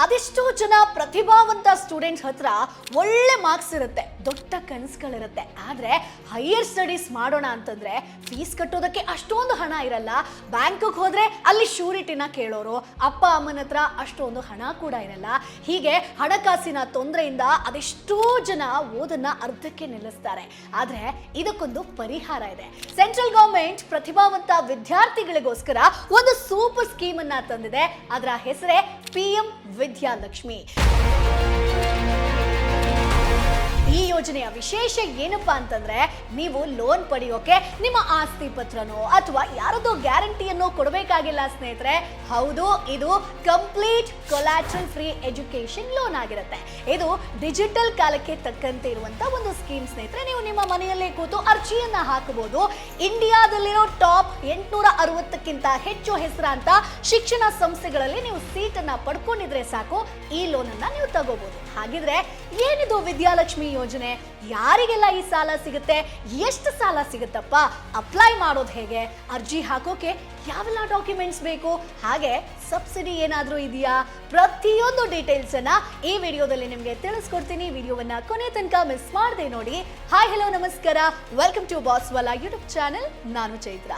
ಅದೆಷ್ಟೋ ಜನ ಪ್ರತಿಭಾವಂತ ಸ್ಟೂಡೆಂಟ್ಸ್ ಹತ್ರ ಒಳ್ಳೆ ಮಾರ್ಕ್ಸ್ ಇರುತ್ತೆ, ದೊಡ್ಡ ಕನಸುಗಳಿರುತ್ತೆ. ಆದ್ರೆ ಹೈಯರ್ ಸ್ಟಡೀಸ್ ಮಾಡೋಣ ಅಂತಂದ್ರೆ ಫೀಸ್ ಕಟ್ಟೋದಕ್ಕೆ ಅಷ್ಟೊಂದು ಹಣ ಇರಲ್ಲ. ಬ್ಯಾಂಕಿಗೆ ಹೋದ್ರೆ ಅಲ್ಲಿ ಶ್ಯೂರಿಟಿನ ಕೇಳೋರು, ಅಪ್ಪ ಅಮ್ಮನ ಹತ್ರ ಅಷ್ಟೊಂದು ಹಣ ಕೂಡ ಇರಲ್ಲ. ಹೀಗೆ ಹಣಕಾಸಿನ ತೊಂದರೆಯಿಂದ ಅದೆಷ್ಟೋ ಜನ ಓದನ್ನ ಅರ್ಧಕ್ಕೆ ನಿಲ್ಲಿಸ್ತಾರೆ. ಆದ್ರೆ ಇದಕ್ಕೊಂದು ಪರಿಹಾರ ಇದೆ. ಸೆಂಟ್ರಲ್ ಗವರ್ಮೆಂಟ್ ಪ್ರತಿಭಾವಂತ ವಿದ್ಯಾರ್ಥಿಗಳಿಗೋಸ್ಕರ ಒಂದು ಸೂಪರ್ ಸ್ಕೀಮ್ ಅನ್ನ ತಂದಿದೆ. ಅದರ ಹೆಸರೇ PM ವಿದ್ಯಾಲಕ್ಷ್ಮಿ. ಈ ಯೋಜನೆಯ ವಿಶೇಷ ಏನಪ್ಪಾ ಅಂತಂದ್ರೆ, ನೀವು ಲೋನ್ ಪಡೆಯೋಕೆ ನಿಮ್ಮ ಆಸ್ತಿ ಪತ್ರನೋ ಅಥವಾ ಯಾರದೋ ಗ್ಯಾರಂಟಿಯನ್ನು ಕೊಡಬೇಕಾಗಿಲ್ಲ ಸ್ನೇಹಿತರೆ. ಹೌದು, ಇದು complete collateral free education loan ಆಗಿರುತ್ತೆ. ಇದು ಡಿಜಿಟಲ್ ಕಾಲಕ್ಕೆ ತಕ್ಕಂತೆ ಇರುವಂತ ಒಂದು ಸ್ಕೀಮ್ ಸ್ನೇಹಿತರೆ. ನೀವು ನಿಮ್ಮ ಮನೆಯಲ್ಲೇ ಕೂತು ಅರ್ಜಿಯನ್ನ ಹಾಕಬಹುದು. ಇಂಡಿಯಾದಲ್ಲಿರೋ ಟಾಪ್ 860ಕ್ಕಿಂತ ಹೆಚ್ಚು ಹೆಸರಾಂತ ಶಿಕ್ಷಣ ಸಂಸ್ಥೆಗಳಲ್ಲಿ ನೀವು ಸೀಟನ್ನ ಪಡ್ಕೊಂಡಿದ್ರೆ ಸಾಕು, ಈ ಲೋನ್ ಅನ್ನ ನೀವು ತಗೋಬಹುದು. ಹಾಗಿದ್ರೆ ಏನಿದು ವಿದ್ಯಾಲಕ್ಷ್ಮಿ ಯೋಜನೆ? ಯಾರಿಗೆಲ್ಲ ಈ ಸಾಲ ಸಿಗುತ್ತೆ? ಎಷ್ಟು ಸಾಲ ಸಿಗುತ್ತಪ್ಪ? ಅಪ್ಲೈ ಮಾಡೋದು ಹೇಗೆ? ಅರ್ಜಿ ಹಾಕೋಕೆ ಯಾವೆಲ್ಲ ಡಾಕ್ಯುಮೆಂಟ್ಸ್ ಬೇಕು? ಹಾಗೆ ಸಬ್ಸಿಡಿ ಏನಾದರೂ ಇದೆಯಾ? ಪ್ರತಿಯೊಂದು ಡೀಟೇಲ್ಸ್ ಅನ್ನ ಈ ವಿಡಿಯೋದಲ್ಲಿ ನಿಮಗೆ ತಿಳಿಸ್ಕೊಡ್ತೀನಿ. ವಿಡಿಯೋವನ್ನ ಕೊನೆ ತನಕ ಮಿಸ್ ಮಾಡದೆ ನೋಡಿ. ಹಾಯ್, ಹಲೋ, ನಮಸ್ಕಾರ. Welcome to Baswala YouTube channel. ನಾನು ಚೈತ್ರ.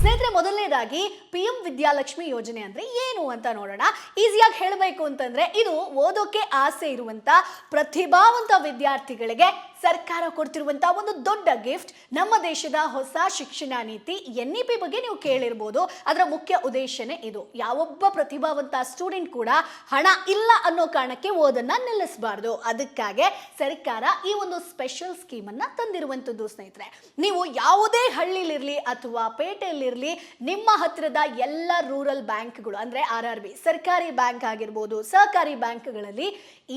ಸ್ನೇಹಿತರೆ, ಮೊದಲನೇದಾಗಿ PM ವಿದ್ಯಾಲಕ್ಷ್ಮಿ ಯೋಜನೆ ಅಂದ್ರೆ ಏನು ಅಂತ ನೋಡೋಣ. ಈಸಿಯಾಗಿ ಹೇಳಬೇಕು ಅಂತಂದ್ರೆ, ಇದು ಓದೋಕೆ ಆಸೆ ಇರುವಂತ ಪ್ರತಿಭಾವಂತ ವಿದ್ಯಾರ್ಥಿಗಳಿಗೆ ಸರ್ಕಾರ ಕೊಡ್ತಿರುವಂತಹ ಒಂದು ದೊಡ್ಡ ಗಿಫ್ಟ್. ನಮ್ಮ ದೇಶದ ಹೊಸ ಶಿಕ್ಷಣ ನೀತಿ NEP ಬಗ್ಗೆ ನೀವು ಕೇಳಿರ್ಬೋದು. ಅದರ ಮುಖ್ಯ ಉದ್ದೇಶನೇ ಇದು. ಯಾವೊಬ್ಬ ಪ್ರತಿಭಾವಂತ ಸ್ಟೂಡೆಂಟ್ ಕೂಡ ಹಣ ಇಲ್ಲ ಅನ್ನೋ ಕಾರಣಕ್ಕೆ ಓದನ್ನ ನಿಲ್ಲಿಸಬಾರ್ದು. ಅದಕ್ಕಾಗಿ ಸರ್ಕಾರ ಈ ಒಂದು ಸ್ಪೆಷಲ್ ಸ್ಕೀಮ್ ಅನ್ನ ತಂದಿರುವಂತದ್ದು ಸ್ನೇಹಿತರೆ. ನೀವು ಯಾವುದೇ ಹಳ್ಳಿಲಿರ್ಲಿ ಅಥವಾ ಪೇಟೆಯಲ್ಲಿರ್ಲಿ, ನಿಮ್ಮ ಹತ್ತಿರದ ಎಲ್ಲ ರೂರಲ್ ಬ್ಯಾಂಕ್ಗಳು ಅಂದ್ರೆ RRB, ಸರ್ಕಾರಿ ಬ್ಯಾಂಕ್ ಆಗಿರ್ಬೋದು, ಸಹಕಾರಿ ಬ್ಯಾಂಕ್ಗಳಲ್ಲಿ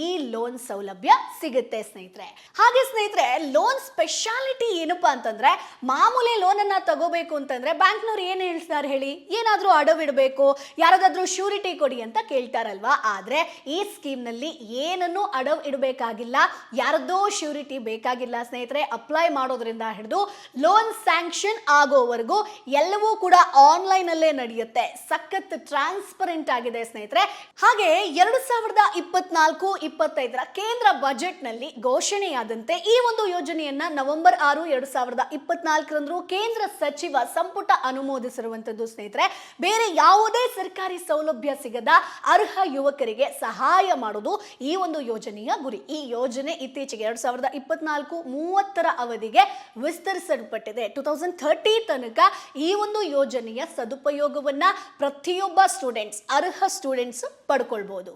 ಈ ಲೋನ್ ಸೌಲಭ್ಯ ಸಿಗುತ್ತೆ ಸ್ನೇಹಿತರೆ. ಹಾಗೆ ಸ್ನೇಹಿತರೆ, ಲೋನ್ ಸ್ಪೆಷಾಲಿಟಿ ಏನಪ್ಪಾ ಅಂತಂದ್ರೆ, ಮಾಮೂಲಿ ಲೋನ್ ಅನ್ನ ತಗೋಬೇಕು ಅಂತಂದ್ರೆ ಬ್ಯಾಂಕ್ನವ್ರು ಏನ್ ಹೇಳ್ತಾರೆ ಹೇಳಿ? ಏನಾದ್ರೂ ಅಡವಿಡಬೇಕು, ಯಾರಾದ್ರೂ ಶ್ಯೂರಿಟಿ ಕೊಡಿ ಅಂತ ಕೇಳ್ತಾರಲ್ವಾ? ಆದ್ರೆ ಈ ಸ್ಕೀಮ್ ನಲ್ಲಿ ಏನನ್ನು ಅಡವ್ ಇಡಬೇಕಾಗಿಲ್ಲ, ಯಾರದ್ದೋ ಶ್ಯೂರಿಟಿ ಬೇಕಾಗಿಲ್ಲ ಸ್ನೇಹಿತರೆ. ಅಪ್ಲೈ ಮಾಡೋದ್ರಿಂದ ಹಿಡಿದು ಲೋನ್ ಸ್ಯಾಂಕ್ಷನ್ ಆಗೋವರೆಗೂ ಎಲ್ಲವೂ ಕೂಡ ಆನ್ಲೈನ್ ಅಲ್ಲೇ ನಡೆಯುತ್ತೆ. ಸಖತ್ ಟ್ರಾನ್ಸ್ಪರೆಂಟ್ ಆಗಿದೆ ಸ್ನೇಹಿತರೆ. ಹಾಗೆ 2024-25 ಕೇಂದ್ರ ಬಜೆಟ್ ನಲ್ಲಿ ಘೋಷಣೆಯಾದಂತೆ ಈ ಒಂದು ಯೋಜನೆಯನ್ನ ನವೆಂಬರ್ 6, 2024 ಕೇಂದ್ರ ಸಚಿವ ಸಂಪುಟ ಅನುಮೋದಿಸಿರುವಂತದ್ದು ಸ್ನೇಹಿತರೆ. ಬೇರೆ ಯಾವುದೇ ಸರ್ಕಾರಿ ಸೌಲಭ್ಯ ಸಿಗದ ಅರ್ಹ ಯುವಕರಿಗೆ ಸಹಾಯ ಮಾಡೋದು ಈ ಒಂದು ಯೋಜನೆಯ ಗುರಿ. ಈ ಯೋಜನೆ ಇತ್ತೀಚೆಗೆ 2024-30 ಅವಧಿಗೆ ವಿಸ್ತರಿಸಲ್ಪಟ್ಟಿದೆ. 2030 ತನಕ ಈ ಒಂದು ಯೋಜನೆಯ ಸದುಪಯೋಗವನ್ನ ಪ್ರತಿಯೊಬ್ಬ ಸ್ಟೂಡೆಂಟ್ಸ್, ಅರ್ಹ ಸ್ಟೂಡೆಂಟ್ಸ್ ಪಡ್ಕೊಳ್ಬಹುದು.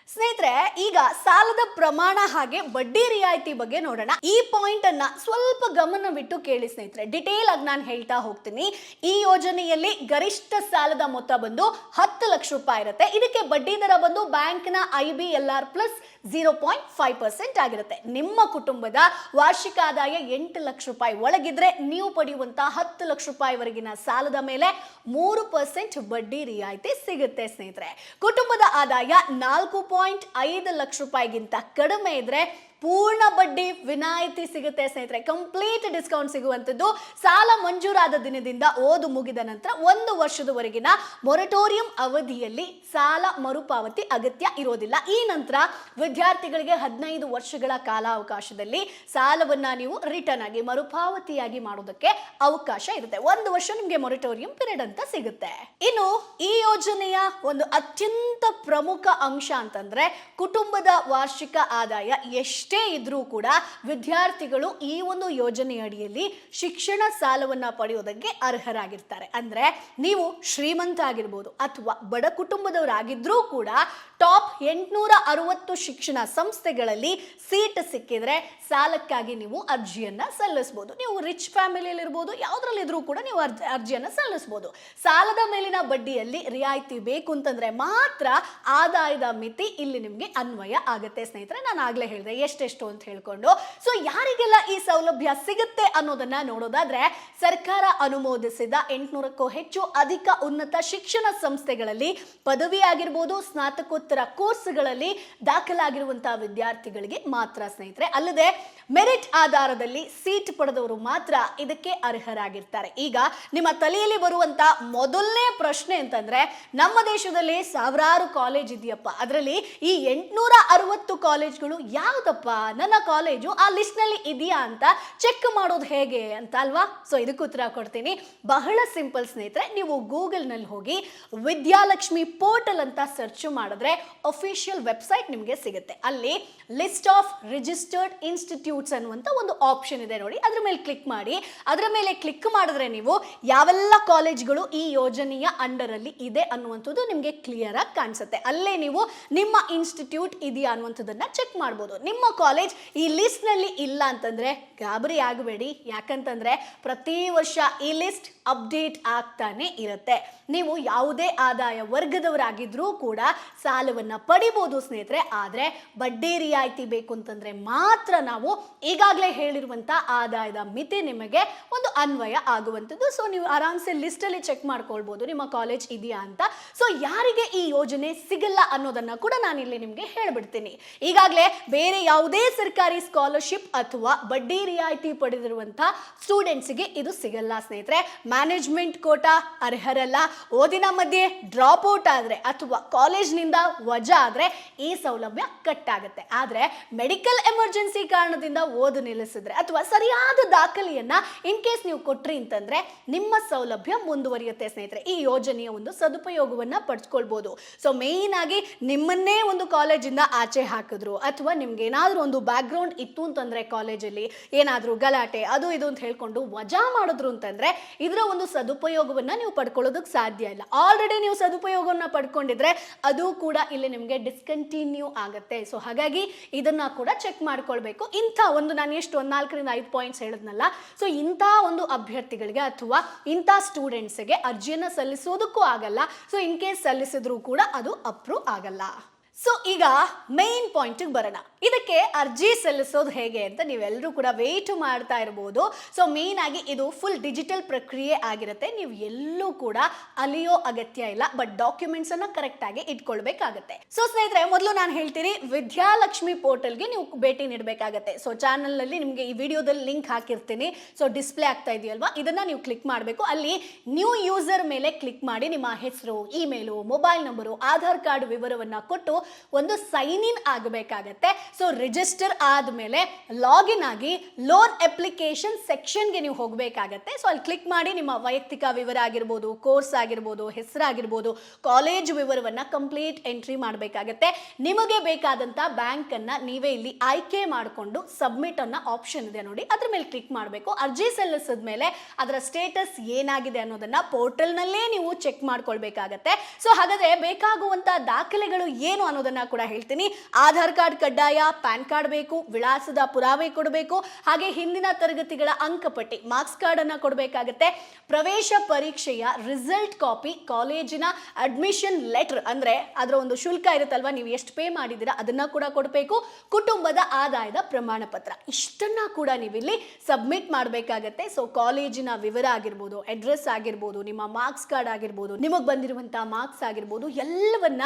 ಸ್ನೇಹಿತರೆ, ಈಗ ಸಾಲದ ಪ್ರಮಾಣ ಹಾಗೆ ಬಡ್ಡಿ ರಿಯಾಯಿತಿ ಬಗ್ಗೆ ನೋಡೋಣ. ಈ ಪಾಯಿಂಟ್ ಅನ್ನ ಸ್ವಲ್ಪ ಗಮನವಿಟ್ಟು ಕೇಳಿ ಸ್ನೇಹಿತರೆ. ಡಿಟೇಲ್ ಆಗಿ ನಾನು ಹೇಳ್ತಾ ಹೋಗ್ತೀನಿ. ಈ ಯೋಜನೆಯಲ್ಲಿ ಗರಿಷ್ಠ ಸಾಲದ ಮೊತ್ತ ಬಂದು 10 ಲಕ್ಷ ರೂಪಾಯಿ ಇರುತ್ತೆ. ಇದಕ್ಕೆ ಬಡ್ಡಿ ದರ ಬಂದು ಬ್ಯಾಂಕ್ನ IBLR ಪ್ಲಸ್ 0.5% ಆಗಿರುತ್ತೆ. ನಿಮ್ಮ ಕುಟುಂಬದ ವಾರ್ಷಿಕ ಆದಾಯ 8 ಲಕ್ಷ ರೂಪಾಯಿ ಒಳಗಿದ್ರೆ ನೀವು ಪಡೆಯುವಂತಹ 10 ಲಕ್ಷ ರೂಪಾಯಿವರೆಗಿನ ಸಾಲದ ಮೇಲೆ 3% ಬಡ್ಡಿ ರಿಯಾಯಿತಿ ಸಿಗುತ್ತೆ ಸ್ನೇಹಿತರೆ. ಕುಟುಂಬದ ಆದಾಯ 4.5 ಲಕ್ಷ ರೂಪಾಯಿಗಿಂತ ಕಡಿಮೆ ಇದ್ರೆ ಪೂರ್ಣ ಬಡ್ಡಿ ವಿನಾಯಿತಿ ಸಿಗುತ್ತೆ ಸ್ನೇಹಿತರೆ. ಕಂಪ್ಲೀಟ್ ಡಿಸ್ಕೌಂಟ್ ಸಿಗುವಂಥದ್ದು. ಸಾಲ ಮಂಜೂರಾದ ದಿನದಿಂದ ಓದು ಮುಗಿದ ನಂತರ 1 ವರ್ಷದವರೆಗಿನ ಮೊರಟೋರಿಯಂ ಅವಧಿಯಲ್ಲಿ ಸಾಲ ಮರುಪಾವತಿ ಅಗತ್ಯ ಇರೋದಿಲ್ಲ. ಈ ನಂತರ ವಿದ್ಯಾರ್ಥಿಗಳಿಗೆ 15 ವರ್ಷಗಳ ಕಾಲಾವಕಾಶದಲ್ಲಿ ಸಾಲವನ್ನ ನೀವು ರಿಟರ್ನ್ ಆಗಿ ಮರುಪಾವತಿಯಾಗಿ ಮಾಡೋದಕ್ಕೆ ಅವಕಾಶ ಇರುತ್ತೆ. 1 ವರ್ಷ ನಿಮಗೆ ಮೊರಟೋರಿಯಂ ಪೀರಿಯಡ್ ಅಂತ ಸಿಗುತ್ತೆ. ಇನ್ನು ಈ ಯೋಜನೆಯ ಒಂದು ಅತ್ಯಂತ ಪ್ರಮುಖ ಅಂಶ ಅಂತಂದ್ರೆ, ಕುಟುಂಬದ ವಾರ್ಷಿಕ ಆದಾಯ ಎಷ್ಟೇ ಇದ್ರೂ ಕೂಡ ವಿದ್ಯಾರ್ಥಿಗಳು ಈ ಒಂದು ಯೋಜನೆ ಅಡಿಯಲ್ಲಿ ಶಿಕ್ಷಣ ಸಾಲವನ್ನ ಪಡೆಯೋದಕ್ಕೆ ಅರ್ಹರಾಗಿರ್ತಾರೆ. ಅಂದ್ರೆ ನೀವು ಶ್ರೀಮಂತ ಆಗಿರ್ಬೋದು ಅಥವಾ ಬಡ ಕುಟುಂಬದವರಾಗಿದ್ರೂ ಕೂಡ ಟಾಪ್ 860 ಶಿಕ್ಷಣ ಸಂಸ್ಥೆಗಳಲ್ಲಿ ಸೀಟ್ ಸಿಕ್ಕಿದ್ರೆ ಸಾಲಕ್ಕಾಗಿ ನೀವು ಅರ್ಜಿಯನ್ನ ಸಲ್ಲಿಸಬಹುದು. ನೀವು ರಿಚ್ ಫ್ಯಾಮಿಲಿಯಲ್ಲಿ ಇರ್ಬೋದು, ಯಾವುದ್ರಲ್ಲಿದ್ರೂ ಕೂಡ ನೀವು ಅರ್ಜಿಯನ್ನ ಸಲ್ಲಿಸಬಹುದು. ಸಾಲದ ಮೇಲಿನ ಬಡ್ಡಿಯಲ್ಲಿ ರಿಯಾಯಿತಿ ಬೇಕು ಅಂತಂದ್ರೆ ಮಾತ್ರ ಆದಾಯದ ಮಿತಿ ಇಲ್ಲಿ ನಿಮಗೆ ಅನ್ವಯ ಆಗುತ್ತೆ ಸ್ನೇಹಿತರೆ. ನಾನು ಆಗ್ಲೇ ಹೇಳಿದೆ ಎಷ್ಟೆಷ್ಟು ಅಂತ ಹೇಳ್ಕೊಂಡು. ಸೊ ಯಾರಿಗೆಲ್ಲ ಈ ಸೌಲಭ್ಯ ಸಿಗುತ್ತೆ ಅನ್ನೋದನ್ನ ನೋಡೋದಾದ್ರೆ, ಸರ್ಕಾರ ಅನುಮೋದಿಸಿದ 800ಕ್ಕೂ ಹೆಚ್ಚು ಅಧಿಕ ಉನ್ನತ ಶಿಕ್ಷಣ ಸಂಸ್ಥೆಗಳಲ್ಲಿ ಪದವಿ ಆಗಿರ್ಬೋದು, ಸ್ನಾತಕೋತ್ತರ ಸ್ನಾತಕೋತ್ತರ ಕೋರ್ಸ್ಗಳಲ್ಲಿ ದಾಖಲಾಗಿರುವಂತಹ ವಿದ್ಯಾರ್ಥಿಗಳಿಗೆ ಮಾತ್ರ ಸ್ನೇಹಿತರೆ. ಅಲ್ಲದೆ ಮೆರಿಟ್ ಆಧಾರದಲ್ಲಿ ಸೀಟ್ ಪಡೆದವರು ಮಾತ್ರ ಇದಕ್ಕೆ ಅರ್ಹರಾಗಿರ್ತಾರೆ. ಈಗ ನಿಮ್ಮ ತಲೆಯಲ್ಲಿ ಬರುವಂತ ಮೊದಲನೇ ಪ್ರಶ್ನೆ ಅಂತಂದ್ರೆ, ನಮ್ಮ ದೇಶದಲ್ಲಿ ಸಾವಿರಾರು ಕಾಲೇಜ್ ಇದೆಯಪ್ಪ, ಅದರಲ್ಲಿ ಈ 860 ಕಾಲೇಜ್ಗಳು ಯಾವ್ದಪ್ಪ, ನನ್ನ ಕಾಲೇಜು ಆ ಲಿಸ್ಟ್ ನಲ್ಲಿ ಇದೆಯಾ ಅಂತ ಚೆಕ್ ಮಾಡೋದು ಹೇಗೆ ಅಂತ ಅಲ್ವಾ? ಸೊ ಇದಕ್ಕೆ ಉತ್ತರ ಕೊಡ್ತೀನಿ. ಬಹಳ ಸಿಂಪಲ್ ಸ್ನೇಹಿತರೆ. ನೀವು ಗೂಗಲ್ ನಲ್ಲಿ ಹೋಗಿ ವಿದ್ಯಾಲಕ್ಷ್ಮಿ ಪೋರ್ಟಲ್ ಅಂತ ಸರ್ಚ್ ಮಾಡಿದ್ರೆ ಅಫಿಷಿಯಲ್ ವೆಬ್ಸೈಟ್ ನಿಮಗೆ ಸಿಗುತ್ತೆ. ಅಲ್ಲಿ ಲಿಸ್ಟ್ ಆಫ್ ರಿಜಿಸ್ಟರ್ಡ್ ಇನ್ಸ್ಟಿಟ್ಯೂಟ್ಸ್ ಅನ್ನುವಂತ ಒಂದು ಆಪ್ಷನ್ ಇದೆ ನೋಡಿ, ಅದ್ರ ಮೇಲೆ ಕ್ಲಿಕ್ ಮಾಡಿ. ಅದರ ಮೇಲೆ ಕ್ಲಿಕ್ ಮಾಡಿದ್ರೆ ನೀವು ಯಾವೆಲ್ಲ ಕಾಲೇಜ್ಗಳು ಈ ಯೋಜನೆಯ ಅಂಡರ್ ಅಲ್ಲಿ ಇದೆ ಅನ್ನುವಂಥದ್ದು ನಿಮಗೆ ಕ್ಲಿಯರ್ ಆಗಿ ಕಾಣಿಸುತ್ತೆ. ಅಲ್ಲೇ ನೀವು ನಿಮ್ಮ ಇನ್ಸ್ಟಿಟ್ಯೂಟ್ ಇದೆಯಾ ಅನ್ನುವಂಥದ್ದನ್ನ ಚೆಕ್ ಮಾಡ್ಬೋದು. ನಿಮ್ಮ ಕಾಲೇಜ್ ಈ ಲಿಸ್ಟ್ ನಲ್ಲಿ ಇಲ್ಲ ಅಂತಂದ್ರೆ ಗಾಬರಿ ಆಗಬೇಡಿ. ಯಾಕಂತಂದ್ರೆ ಪ್ರತಿ ವರ್ಷ ಈ ಲಿಸ್ಟ್ ಅಪ್ಡೇಟ್ ಆಗ್ತಾನೆ ಇರುತ್ತೆ. ನೀವು ಯಾವುದೇ ಆದಾಯ ವರ್ಗದವರಾಗಿದ್ರೂ ಕೂಡ ಸಾಲವನ್ನ ಪಡಿಬಹುದು ಸ್ನೇಹಿತರೆ. ಆದ್ರೆ ಬಡ್ಡಿ ರಿಯಾಯಿತಿ ಬೇಕು ಅಂತಂದ್ರೆ ಮಾತ್ರ ನಾವು ಈಗಾಗಲೇ ಹೇಳಿರುವಂತ ಆದಾಯದ ಮಿತಿ ನಿಮಗೆ ಒಂದು ಅನ್ವಯ ಆಗುವಂಥದ್ದು. ಸೊ ನೀವು ಆರಾಮ್ಸೆ ಲಿಸ್ಟ್ ಅಲ್ಲಿ ಚೆಕ್ ಮಾಡ್ಕೊಳ್ಬಹುದು ನಿಮ್ಮ ಕಾಲೇಜ್ ಇದೆಯಾ ಅಂತ. ಸೊ ಯಾರಿಗೆ ಈ ಯೋಜನೆ ಸಿಗಲ್ಲ ಅನ್ನೋದನ್ನ ಕೂಡ ನಾನು ಇಲ್ಲಿ ನಿಮಗೆ ಹೇಳ್ಬಿಡ್ತೀನಿ. ಈಗಾಗಲೇ ಬೇರೆ ಯಾವುದೇ ಸರ್ಕಾರಿ ಸ್ಕಾಲರ್ಶಿಪ್ ಅಥವಾ ಬಡ್ಡಿ ರಿಯಾಯಿತಿ ಪಡೆದಿರುವಂತಹ ಸ್ಟೂಡೆಂಟ್ಸ್ಗೆ ಇದು ಸಿಗಲ್ಲ ಸ್ನೇಹಿತರೆ. ಮ್ಯಾನೇಜ್ಮೆಂಟ್ ಕೋಟಾ ಅರ್ಹರಲ್ಲ. ಓದಿನ ಮಧ್ಯೆ ಡ್ರಾಪ್ ಔಟ್ ಆದ್ರೆ ಅಥವಾ ಕಾಲೇಜ್ನಿಂದ ವಜಾ ಆದ್ರೆ ಈ ಸೌಲಭ್ಯ ಕಟ್ ಆಗುತ್ತೆ. ಆದ್ರೆ ಮೆಡಿಕಲ್ ಎಮರ್ಜೆನ್ಸಿ ಕಾರಣದಿಂದ ಓದು ನಿಲ್ಲಿಸಿದ್ರೆ ಅಥವಾ ಸರಿಯಾದ ದಾಖಲೆಯನ್ನ ಇನ್ ಕೇಸ್ ನೀವು ಕೊಟ್ರಿ ಅಂತಂದ್ರೆ ನಿಮ್ಮ ಸೌಲಭ್ಯ ಮುಂದುವರಿಯುತ್ತೆ ಸ್ನೇಹಿತರೆ. ಈ ಯೋಜನೆಯ ಒಂದು ಸದುಪಯೋಗವನ್ನ ಪಡ್ಸ್ಕೊಳ್ಬಹುದು. ಸೊ ಮೇನ್ ಆಗಿ ನಿಮ್ಮನ್ನೇ ಒಂದು ಕಾಲೇಜಿಂದ ಆಚೆ ಹಾಕಿದ್ರು ಅಥವಾ ನಿಮ್ಗೆ ಏನಾದ್ರೂ ಒಂದು ಬ್ಯಾಕ್ ಗ್ರೌಂಡ್ ಇತ್ತು ಅಂತಂದ್ರೆ ಕಾಲೇಜಲ್ಲಿ ಏನಾದ್ರೂ ಗಲಾಟೆ ಅದು ಇದು ಅಂತ ಹೇಳ್ಕೊಂಡು ವಜಾ ಮಾಡಿದ್ರು ಅಂತಂದ್ರೆ ಇದರ ಒಂದು ಸದುಪಯೋಗವನ್ನ ನೀವು ಪಡ್ಕೊಳ್ಳೋದಕ್ಕೆ ಸಾಧ್ಯ ಇಲ್ಲ. ಆಲ್ರೆಡಿ ನೀವು ಸದುಪಯೋಗವನ್ನ ಪಡ್ಕೊಂಡಿದ್ರೆ ಅದು ಕೂಡ ಇಲ್ಲಿ ನಿಮಗೆ ಡಿಸ್ಕಂಟಿನ್ಯೂ ಆಗುತ್ತೆ. ಸೊ ಹಾಗಾಗಿ ಇದನ್ನ ಕೂಡ ಚೆಕ್ ಮಾಡ್ಕೊಳ್ಬೇಕು. ಇಂಥ ಒಂದು ನಾನು ಎಷ್ಟು 4 ರಿಂದ 5 ಪಾಯಿಂಟ್ಸ್ ಹೇಳಿದ್ನಲ್ಲ, ಸೊ ಇಂಥ ಒಂದು ಅಭ್ಯರ್ಥಿಗಳಿಗೆ ಅಥವಾ ಇಂಥ ಸ್ಟೂಡೆಂಟ್ಸ್ಗೆ ಅರ್ಜಿಯನ್ನ ಸಲ್ಲಿಸೋದಕ್ಕೂ ಆಗಲ್ಲ. ಸೊ ಇನ್ ಕೇಸ್ ಸಲ್ಲಿಸಿದ್ರು ಕೂಡ ಅದು ಅಪ್ರೂವ್ ಆಗಲ್ಲ. ಸೊ ಈಗ ಮೇನ್ ಪಾಯಿಂಟ್ಗೆ ಬರೋಣ. ಇದಕ್ಕೆ ಅರ್ಜಿ ಸಲ್ಲಿಸೋದು ಹೇಗೆ ಅಂತ ನೀವೆಲ್ಲರೂ ಕೂಡ ವೇಟ್ ಮಾಡ್ತಾ ಇರಬಹುದು. ಸೊ ಮೇನ್ ಆಗಿ ಇದು ಫುಲ್ ಡಿಜಿಟಲ್ ಪ್ರಕ್ರಿಯೆ ಆಗಿರುತ್ತೆ. ನೀವು ಎಲ್ಲೂ ಕೂಡ ಅಲಿಯೋ ಅಗತ್ಯ ಇಲ್ಲ. ಬಟ್ ಡಾಕ್ಯುಮೆಂಟ್ಸ್ ಅನ್ನ ಕರೆಕ್ಟ್ ಆಗಿ ಇಟ್ಕೊಳ್ಬೇಕಾಗತ್ತೆ. ಸೊ ಸ್ನೇಹಿತರೆ, ಮೊದಲು ನಾನು ಹೇಳ್ತೀನಿ, ವಿದ್ಯಾಲಕ್ಷ್ಮಿ ಪೋರ್ಟಲ್ಗೆ ನೀವು ಭೇಟಿ ನೀಡಬೇಕಾಗತ್ತೆ. ಸೊ ಚಾನಲ್ ನಲ್ಲಿ ನಿಮಗೆ ಈ ವಿಡಿಯೋದಲ್ಲಿ ಲಿಂಕ್ ಹಾಕಿರ್ತೀನಿ. ಸೊ ಡಿಸ್ಪ್ಲೇ ಆಗ್ತಾ ಇದೆಯಲ್ವಾ, ಇದನ್ನ ನೀವು ಕ್ಲಿಕ್ ಮಾಡಬೇಕು. ಅಲ್ಲಿ ನ್ಯೂ ಯೂಸರ್ ಮೇಲೆ ಕ್ಲಿಕ್ ಮಾಡಿ ನಿಮ್ಮ ಹೆಸರು, email, mobile number, Aadhaar card ವಿವರವನ್ನ ಕೊಟ್ಟು ಒಂದು ಸೈನ್ ಇನ್ ಆಗಬೇಕಾಗತ್ತೆ. ಸೊ ರಿಜಿಸ್ಟರ್ ಆದ್ಮೇಲೆ ಲಾಗಿನ್ ಆಗಿ ಲೋನ್ ಅಪ್ಲಿಕೇಶನ್ ಸೆಕ್ಷನ್ಗೆ ನೀವು ಹೋಗಬೇಕಾಗತ್ತೆ. ಸೊ ಅಲ್ಲಿ ಕ್ಲಿಕ್ ಮಾಡಿ ನಿಮ್ಮ ವೈಯಕ್ತಿಕ ವಿವರ ಆಗಿರ್ಬೋದು, ಕೋರ್ಸ್ ಆಗಿರ್ಬೋದು, ಹೆಸರಾಗಿರ್ಬೋದು, ಕಾಲೇಜ್ ವಿವರವನ್ನ ಕಂಪ್ಲೀಟ್ ಎಂಟ್ರಿ ಮಾಡಬೇಕಾಗತ್ತೆ. ನಿಮಗೆ ಬೇಕಾದಂತ ಬ್ಯಾಂಕ್ ಅನ್ನ ನೀವೇ ಇಲ್ಲಿ ಆಯ್ಕೆ ಮಾಡಿಕೊಂಡು ಸಬ್ಮಿಟ್ ಅನ್ನೋ ಆಪ್ಷನ್ ಇದೆ ನೋಡಿ, ಅದ್ರ ಮೇಲೆ ಕ್ಲಿಕ್ ಮಾಡಬೇಕು. ಅರ್ಜಿ ಸಲ್ಲಿಸಿದ ಮೇಲೆ ಅದರ ಸ್ಟೇಟಸ್ ಏನಾಗಿದೆ ಅನ್ನೋದನ್ನ ಪೋರ್ಟಲ್ ನಲ್ಲೇ ನೀವು ಚೆಕ್ ಮಾಡ್ಕೊಳ್ಬೇಕಾಗತ್ತೆ. ಸೊ ಹಾಗಾದ್ರೆ ಬೇಕಾಗುವಂತ ದಾಖಲೆಗಳು ಏನು ಅನ್ನೋದನ್ನ ಕೂಡ ಹೇಳ್ತೀನಿ. ಆಧಾರ್ ಕಾರ್ಡ್ ಕಡ್ಡಾಯ, ಪ್ಯಾನ್ ಕಾರ್ಡ್ ಬೇಕು, ವಿಳಾಸದ ಪುರಾವೆ ಕೊಡಬೇಕು, ಹಾಗೆ ಹಿಂದಿನ ತರಗತಿಗಳ ಅಂಕಪಟ್ಟಿ ಮಾರ್ಕ್ಸ್ ಕಾರ್ಡ್ ಅನ್ನ ಕೊಡಬೇಕಾಗತ್ತೆ. ಪ್ರವೇಶ ಪರೀಕ್ಷೆಯ ರಿಸಲ್ಟ್ ಕಾಪಿ, ಕಾಲೇಜಿನ ಅಡ್ಮಿಷನ್ ಲೆಟರ್ ಅಂದ್ರೆ ಅದರ ಒಂದು ಶುಲ್ಕ ಇರುತ್ತಲ್ವಾ, ನೀವು ಎಷ್ಟು ಪೇ ಮಾಡಿದ್ದೀರಾ ಅದನ್ನ ಕೂಡ ಕೊಡಬೇಕು. ಕುಟುಂಬದ ಆದಾಯದ ಪ್ರಮಾಣ ಪತ್ರ, ಇಷ್ಟನ್ನ ಕೂಡ ನೀವಿಲ್ಲಿ ಸಬ್ಮಿಟ್ ಮಾಡಬೇಕಾಗತ್ತೆ. ಸೊ ಕಾಲೇಜಿನ ವಿವರ ಆಗಿರ್ಬೋದು, ಅಡ್ರೆಸ್ ಆಗಿರ್ಬೋದು, ನಿಮ್ಮ ಮಾರ್ಕ್ಸ್ ಕಾರ್ಡ್ ಆಗಿರ್ಬೋದು, ನಿಮಗೆ ಬಂದಿರುವಂತಹ ಮಾರ್ಕ್ಸ್ ಆಗಿರ್ಬೋದು, ಎಲ್ಲವನ್ನ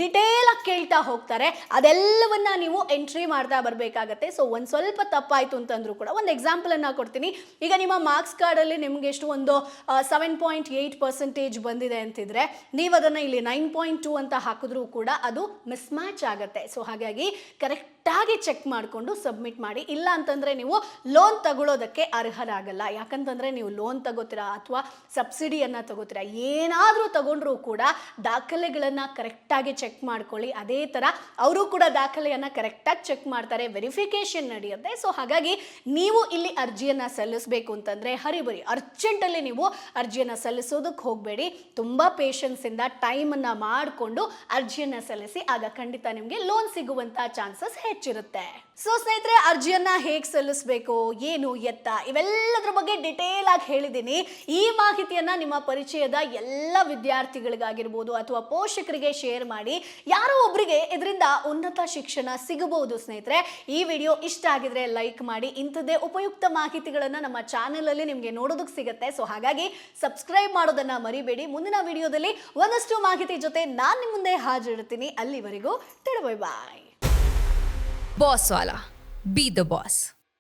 ಡಿಟೇಲ್ ಆಗಿ ಕೇಳ್ತಾ ಹೋಗ್ತಾರೆ. ಅದೆಲ್ಲವನ್ನ ನೀವು ಎಂಟ್ರಿ ಮಾಡ್ತಾ ಬರಬೇಕಾಗತ್ತೆ. ಸೊ ಒಂದ್ ಸ್ವಲ್ಪ ತಪ್ಪಾಯ್ತು ಅಂತಂದ್ರೂ ಕೂಡ ಒಂದು ಎಕ್ಸಾಂಪಲ್ ಅನ್ನ ಕೊಡ್ತೀನಿ. ಈಗ ನಿಮ್ಮ ಮಾರ್ಕ್ಸ್ ಕಾರ್ಡ್ ಅಲ್ಲಿ ನಿಮ್ಗೆ ಎಷ್ಟು ಒಂದು 7.8% ಬಂದಿದೆ ಅಂತಿದ್ರೆ ನೀವು ಅದನ್ನ ಇಲ್ಲಿ 9.2 ಅಂತ ಹಾಕಿದ್ರೂ ಕೂಡ ಅದು ಮಿಸ್ ಮ್ಯಾಚ್ ಆಗುತ್ತೆ. ಸೊ ಹಾಗಾಗಿ ಕರೆಕ್ಟ್ ಆಗಿ ಚೆಕ್ ಮಾಡಿಕೊಂಡು ಸಬ್ಮಿಟ್ ಮಾಡಿ. ಇಲ್ಲ ಅಂತಂದ್ರೆ ನೀವು ಲೋನ್ ತಗೊಳ್ಳೋದಕ್ಕೆ ಅರ್ಹರಾಗಲ್ಲ. ಯಾಕಂತಂದ್ರೆ ನೀವು ಲೋನ್ ತಗೋತೀರಾ ಅಥವಾ ಸಬ್ಸಿಡಿಯನ್ನ ತಗೋತೀರಾ, ಏನಾದ್ರೂ ತಗೊಂಡ್ರೂ ಕೂಡ ದಾಖಲೆಗಳನ್ನ ಕರೆಕ್ಟ್ ಆಗಿ ಚೆಕ್ ಮಾಡ್ಕೊಳ್ಳಿ. ಅದೇ ತರ ಅವರು ಕೂಡ ದಾಖಲೆಯನ್ನ ಕರೆಕ್ಟ್ ಆಗಿ ಚೆಕ್ ಮಾಡ್ತಾರೆ, ವೆರಿಫಿಕೇಶನ್ ನಡೆಯುತ್ತೆ. ಸೊ ಹಾಗಾಗಿ ನೀವು ಇಲ್ಲಿ ಅರ್ಜಿಯನ್ನ ಸಲ್ಲಿಸಬೇಕು ಅಂತಂದ್ರೆ ಹರಿಬರಿ ಅರ್ಜೆಂಟ್ ಅಲ್ಲಿ ನೀವು ಅರ್ಜಿಯನ್ನ ಸಲ್ಲಿಸೋದಕ್ಕೆ ಹೋಗಬೇಡಿ. ತುಂಬಾ ಪೇಷನ್ಸ್ ಇಂದ ಟೈಮ್ ಅನ್ನ ಮಾಡಿಕೊಂಡು ಅರ್ಜಿಯನ್ನ ಸಲ್ಲಿಸಿ. ಆಗ ಖಂಡಿತ ನಿಮಗೆ ಲೋನ್ ಸಿಗುವಂತ ಚಾನ್ಸಸ್ ಹೆಚ್ಚಿರುತ್ತೆ. ಸೊ ಸ್ನೇಹಿತರೆ, ಅರ್ಜಿಯನ್ನ ಹೇಗೆ ಸಲ್ಲಿಸಬೇಕು, ಏನು ಎತ್ತ, ಇವೆಲ್ಲದ್ರ ಬಗ್ಗೆ ಡಿಟೇಲ್ ಆಗಿ ಹೇಳಿದ್ದೀನಿ. ಈ ಮಾಹಿತಿಯನ್ನ ನಿಮ್ಮ ಪರಿಚಯದ ಎಲ್ಲ ವಿದ್ಯಾರ್ಥಿಗಳಿಗಾಗಿರ್ಬೋದು ಅಥವಾ ಪೋಷಕರಿಗೆ ಶೇರ್ ಮಾಡಿ. ಯಾರೋ ಒಬ್ಬರಿಗೆ ಇದರಿಂದ ಉನ್ನತ ಶಿಕ್ಷಣ ಸಿಗಬಹುದು. ಸ್ನೇಹಿತರೆ, ಈ ವಿಡಿಯೋ ಇಷ್ಟ ಆಗಿದ್ರೆ ಲೈಕ್ ಮಾಡಿ. ಇಂಥದ್ದೇ ಉಪಯುಕ್ತ ಮಾಹಿತಿಗಳನ್ನ ನಮ್ಮ ಚಾನೆಲ್ ಅಲ್ಲಿ ನಿಮಗೆ ನೋಡೋದಕ್ಕೆ ಸಿಗುತ್ತೆ. ಸೊ ಹಾಗಾಗಿ ಸಬ್ಸ್ಕ್ರೈಬ್ ಮಾಡೋದನ್ನ ಮರಿಬೇಡಿ. ಮುಂದಿನ ವಿಡಿಯೋದಲ್ಲಿ ಒಂದಷ್ಟು ಮಾಹಿತಿ ಜೊತೆ ನಾನು ನಿಮ್ಮ ಮುಂದೆ ಹಾಜರಿರ್ತೀನಿ. ಅಲ್ಲಿವರೆಗೂ ಬಾಯ್. Boss Wala. Be the boss.